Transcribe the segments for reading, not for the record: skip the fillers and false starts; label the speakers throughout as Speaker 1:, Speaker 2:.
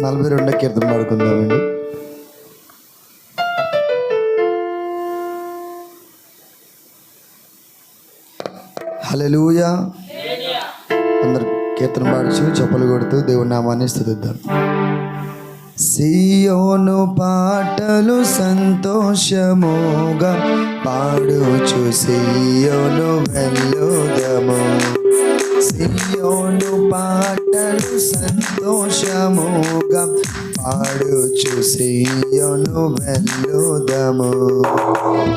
Speaker 1: 42వ కీర్తన పాడుకుందామండి. హల్లెలూయా. అందరు కీర్తన పాడుచు చప్పలు కొడుతూ దేవుని నామాన్ని స్తుతిద్దాం. సియోను పాటలు సంతోషముగా పాడుచు సియోను వెళ్ళుదము. సియోను పాటలు సంతోషముగా పాడుచు సియోను వెళ్ళుదము.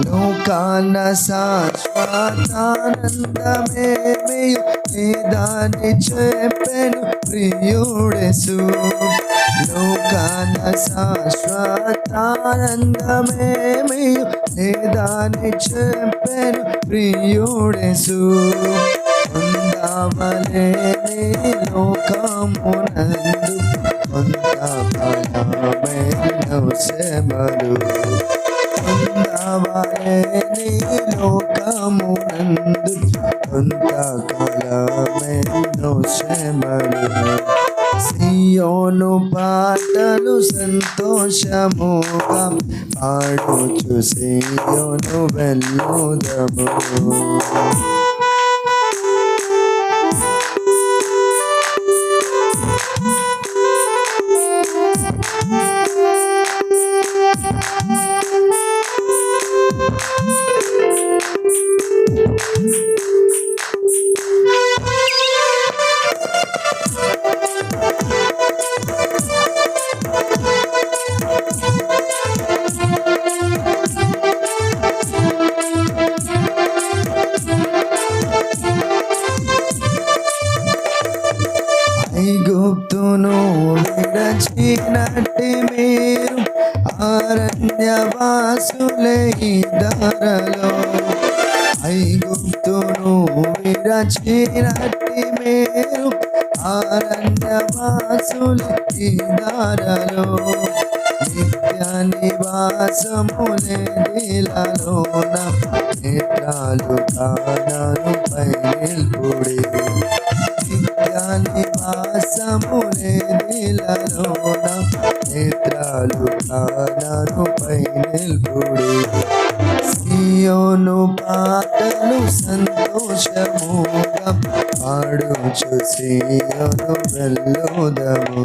Speaker 1: లోకాన శాశ్వతానందమేమియు లేదని చెప్పెను ప్రియుడెసు. లోకాన శాశ్వతానందమేమియు లేదని చెప్పెను ప్రియుడెసు. పొందవలెనే లోకమునందు కొంతకాలమైన శ్రమలు. పొందవలెనే లోకమునందు కొంతకాలమైన శ్రమలు. సియోను పాటలు సంతోషముగా పాడుచు సియోను వెళ్ళుదము. ఐగుప్తును విడచినట్టి మీరు అరణ్యవాసులై ధరలో. ఐగుప్తును విడచినట్టి మీరు అరణ్యవాసులై ధరలో. నిత్య నివాసములే దిలలోన నేత్రాలు కానను పై నిల్పుడి. నిత్య నివాసములే దిలలోన నేత్రాలు కానను పై నిల్పుడి. సియోను పాటలు సంతోషముగా పాడుచు సియోను వెళ్ళుదము.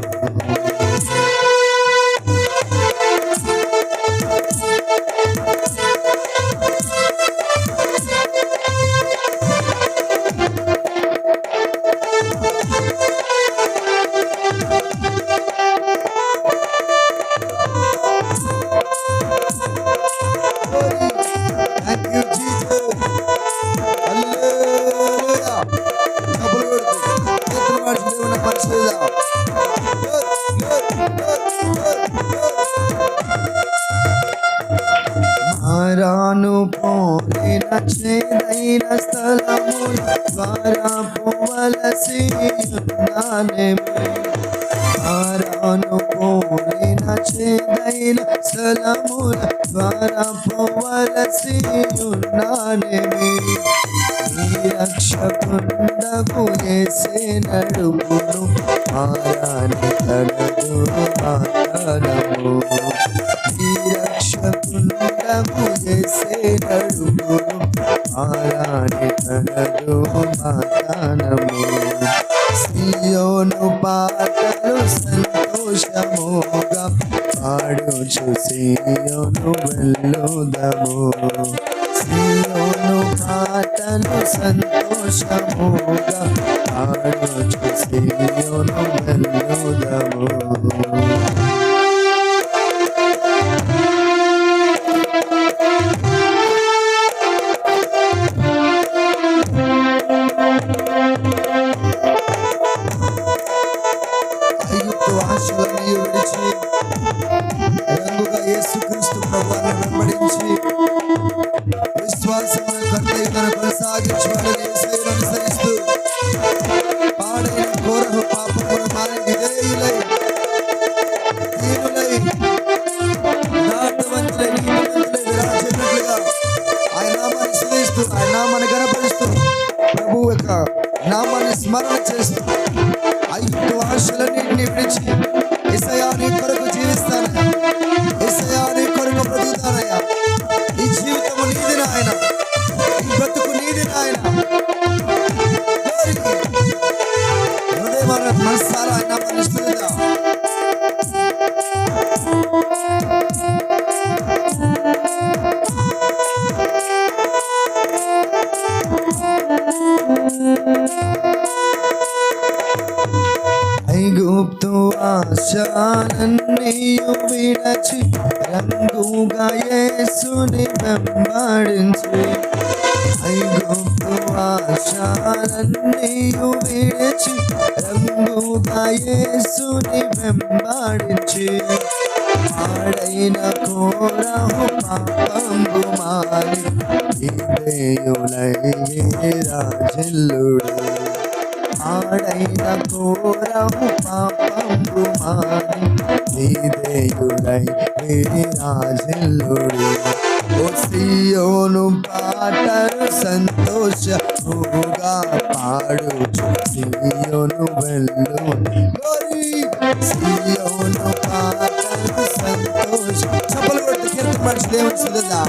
Speaker 1: మారాను పోలిన చేదైన స్థలముల ద్వారా పోవలసి ఉన్నానేమి. మారాను పోలిన చేదైన స్థలముల ద్వారా పోవలసి ఉన్నానేమి. నీ రక్షకుండకు యేసే నడుపును మారాని తనదు మాతనము. నీ రక్షకుండకు యేసే నడుపును మారాని తనదు మాతనము. సియోను పాటలు సంతోషముగా పాడుచు సియోను వెళ్ళుదము. సియోను పాటలు సంతోషముగా పాడుచు సియోను వెళ్ళుదము. ఆశలన్నీ విడిచి రంగుగా యేసుక్రీస్తు ప్రభువును వెంబడించి విశ్వాసమును కట్టయితను కొనసాగించువాడని యేసును అనుసరిస్తూ పాడైన ఘోరపు పాపమును మాని విధేయులై దీనులై యథార్థవంతులై నీతిమంతులై విరాజిల్లుగా ఆయన నామాన్ని స్తుతిస్తూ ఆయన నామాన్ని గణపరుస్తూ ప్రభువు యొక్క నామాన్ని స్మరణ చేస్తూ ఐగుప్తు ఆశలన్నింటినీ విడిచి యేసయ్యా రంగుగా యేసుని వెంబడించి ఐగుప్తు ఆశాలన్నీయు విడిచి రంగుగా యేసుని వెంబడించి ఆడైన కోరహు పాపంబు మాని విధేయులై విరాజిల్లుడు ఆడైన కోరహు పాపంబు మాని విధేయులై విరాజిల్లుడు ఓ సియోను పాటలు సంతోషముగా పాడుచు సియోను వెళ్ళు సియోను పాటలు సంతోష చప్పలు కొట్టి కీర్తన పాడి దేవుని సన్నిధిలో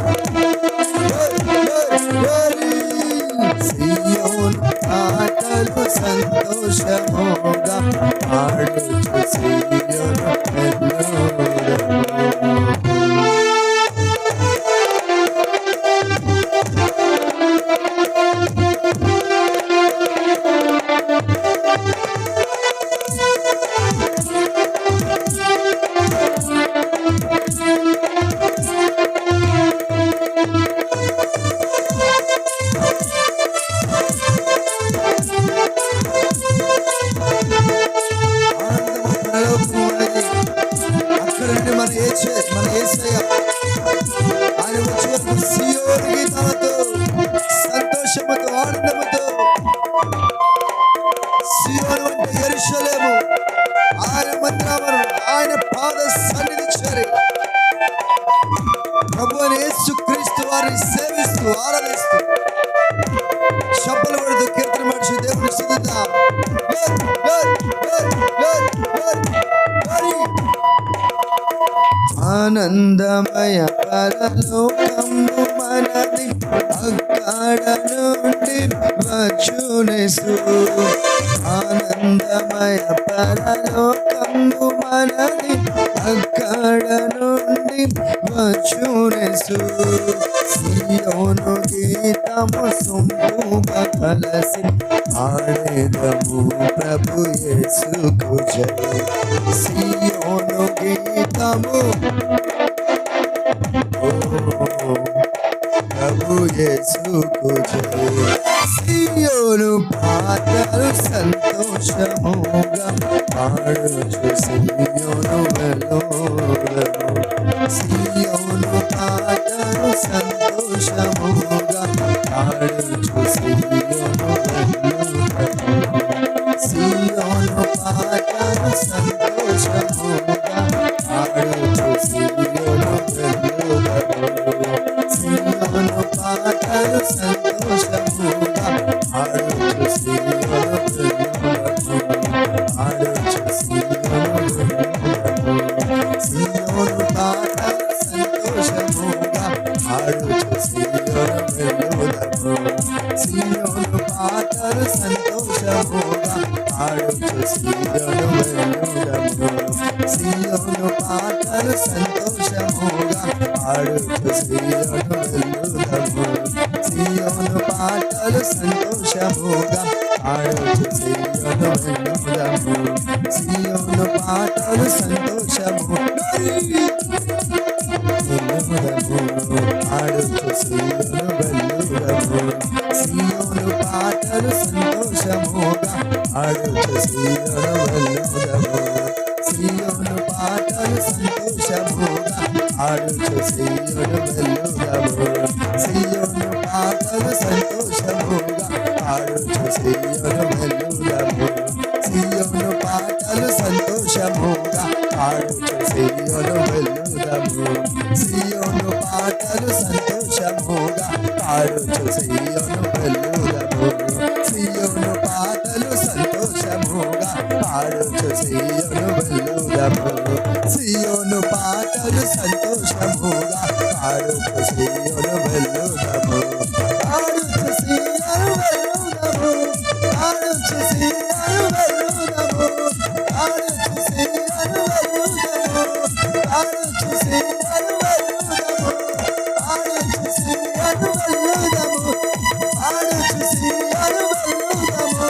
Speaker 1: సియోను పాటలు సంతోషముగా పాడుచు సియోను వెళ్ళు మన యేసయ్య ఆయన వచ్చి వరకు సియోను గీతాలతో సంతోషముతో ఆనందముతో సియోను అంటే యెరూషలేము ఆయన మందిరమును ఆయన పాద సన్నిధి చేరి ప్రభువైన యేసుక్రీస్తు వారిని సేవిస్తూ ఆరాధిస్తూ శబ్దాలు పడుతూ కీర్తన మనిషి దేవుని స్తుతిద్దాం. ఆనందమయ పరలోకము మనది అక్కడ నుండి వచ్చునేసు ఆనందమయ పరలోకము మనది అక్కడ నుండి వచ్చునేసు సియోను గీతము సొంపుగా కలసి ఆడేదము ప్రభు యేసుకు జయ సియోను గీతము ప్రభు యేసుకు జయ సియోను పాటలు సంతోషముగా పాడుచు సియోను వెలువెలు సియోను పాటలు సంతోషముగా పాడుచు సియోను వెలువెలు సియోను పాటలు సంతోషముగా పాడుచు సియోను వెలువెలు సియోను పాటలు సంతోషముగా పాడుచు సియోను వెలువెలు పాడుచు సియోను వెలువెలు సియోను పాటలు సంతోషముగా పాడుచు సియోను వెలువెలు సియోను పాటలు సంతోషముగా పాడుచు సియోను వెలువెలు సియోను పాటలు సంతోషముగా పాడుచు సియోను వెలువెలు సియోను పాటలు సంతోషముగా పాడుచు సియోను వెలువెలు సియోను పాటలు సంతోషముగా పాడుచు సియోను వెలువెలు సియోను పాటలు సంతోషముగా పాడుచు సియోను వెలువెలు సియోను పాటలు సంతోషముగా పాడుచు సియోను వెలువెలు సియోను పాటలు సంతోషముగా పాడుచు సియోను వెలువెలు సియోను పాటలు సంతోషముగా పాడుచు సియోను వెలువెలు సియోను పాటలు సంతోషముగా పాడుచు సియోను వెలువెలు సియోను పాటలు సంతోషముగా పాడుచు సియోను వెలువెలు సియోను పాటలు సంతోషముగా పాడుచు సియోను వెలువెలు పాడుచు సియోను వెలువెలు పాడుచు సియోను వెలువెలు పాడుచు సియోను వెలువెలు పాడుచు సియోను వెలువెలు పాడుచు సియోను వెలువెలు పాడుచు సియోను వెలువెలు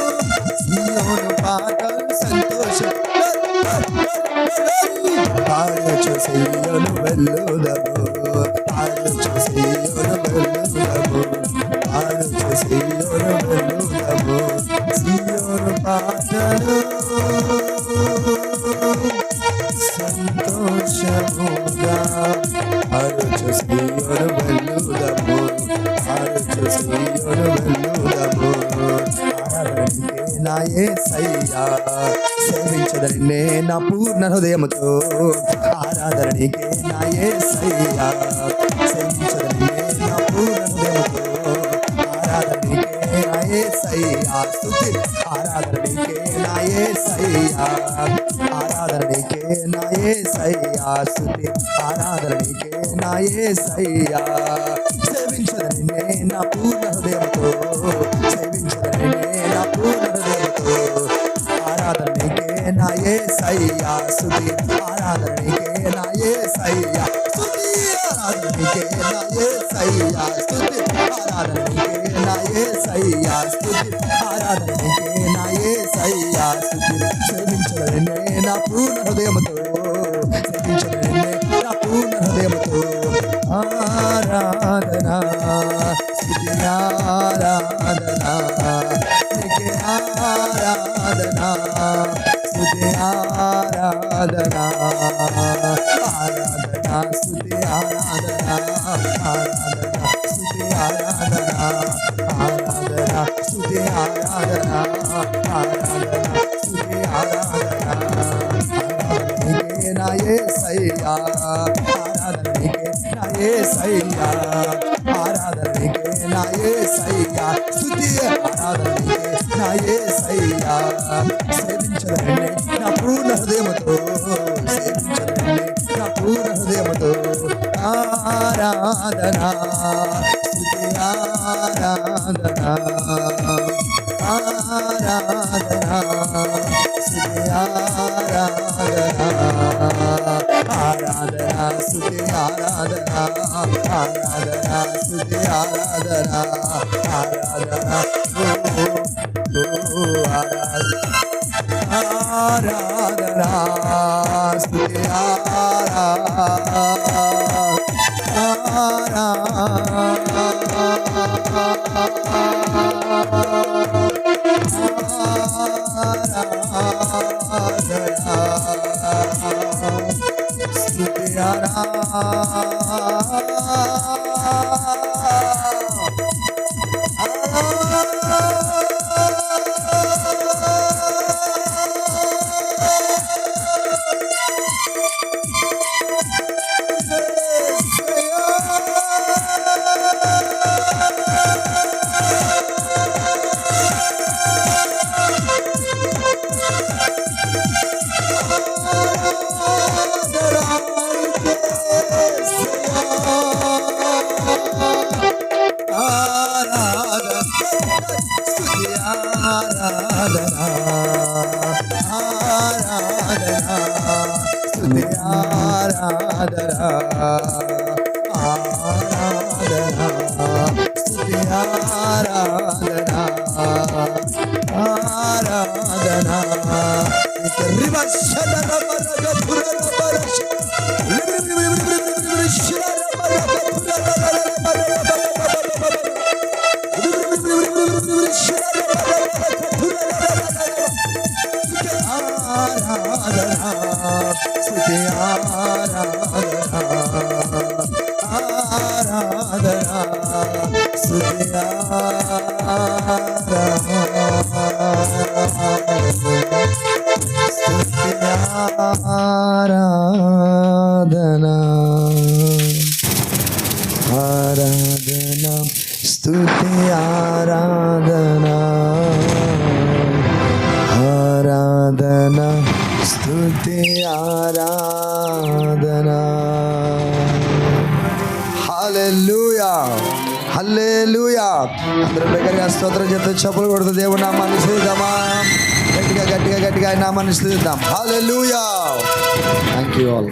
Speaker 1: సియోను పాటలు సంతోషం పాడుచు సియోను వెలువెలు వెళ్ళుదము, ఆడుచు సియోను వెళ్ళుదము, ఆడుచు సియోను వెళ్ళుదము, సియోను పాటలు సంతోషముగా ఆడుచు సియోను వెళ్ళుదము, ఆడుచు సియోను వెళ్ళుదము. ఆరాధనకే నా యేసయ్యా, సేవించదనే నా పూర్ణ హృదయముతో. ఆరాధనకే నా యేసయ్యా, సేవించదనే నా పూర్ణ హృదయముతో. ఆరాధనకే నా యేసయ్యా స్తుతి, ఆరాధనకే నా యేసయ్యా, ఆరాధనకే నా యేసయ్యా స్తుతి, ఆరాధనకే నా యేసయ్యా. సేవించదనే నా పూర్ణ హృదయముతో, సేవించదనే నా పూర్ణ హృదయముతో. ఆరాధనకే నా యేసయ్యా స్తుతి, ఆరాధనకే నా యేసయ్యా స్తుతి, ఆరాధనకే నా యేసయ్యా స్తుతి, ఆరాధనకే నా యేసయ్యా స్తుతి, ఆరాధనకే నా యేసయ్యా స్తుతి. సేవించదనే నా పూర్ణ హృదయముతో, సేవించదనే నా పూర్ణ హృదయముతో. ఆరాధనా స్తుతి, ఆరాధనా నీకే, ఆరాధనా స్తుతి, ఆరాధనా ఆరాధనా స్తుతి, ఆరాధనా ఆరాధనా స్తుతి, ఆరాధనా ఆరాధనా స్తుతి, ఆరాధనా ఆరాధనా స్తుతి, ఆరాధనా. ఆరాధనకే నా యేసయ్యా, ఆరాధనకే నా యేసయ్యా, ఆరాధనకే నా యేసయ్యా స్తుతి, ఆరాధనకే నా యేసయ్యా. సేవించదనే నా పూర్ణ హృదయముతో, సేవించదనే నా పూర్ణ హృదయముతో. ఆరాధనా స్తుతి, ఆరాధనా ఆరాధనా స్తుతి, ఆరాధనా ఆరాధనా స్తుతి, ఆరాధనా ఆరాధనా స్తుతి, ఆరాధనా ఆరాధనా ఆరాధనా స్తుతి, ఆరాధనా ఆరాధనా స్తుతి, ఆరాధనా ఆరాధనా స్తుతి, ఆరాధనా ఆరాధనా. ఆరాధనా స్తుతి, ఆరాధనా ఆరాధనా స్తుతి, ఆరాధనా ఆరాధనా స్తుతి, ఆరాధనా ఆరాధనా స్తుతి, ఆరాధనా. హల్లెలూయా హల్లెలూయా. అందరూ దగ్గరగా స్తోత్రం చెప్తే చెప్పులు కొడుతూ దేవుడు నామాన్ని స్తుతిద్దామా? గట్టిగా గట్టిగా గట్టిగా నామాన్ని స్తుతిద్దాం. హల్లెలూయా. Thank you all.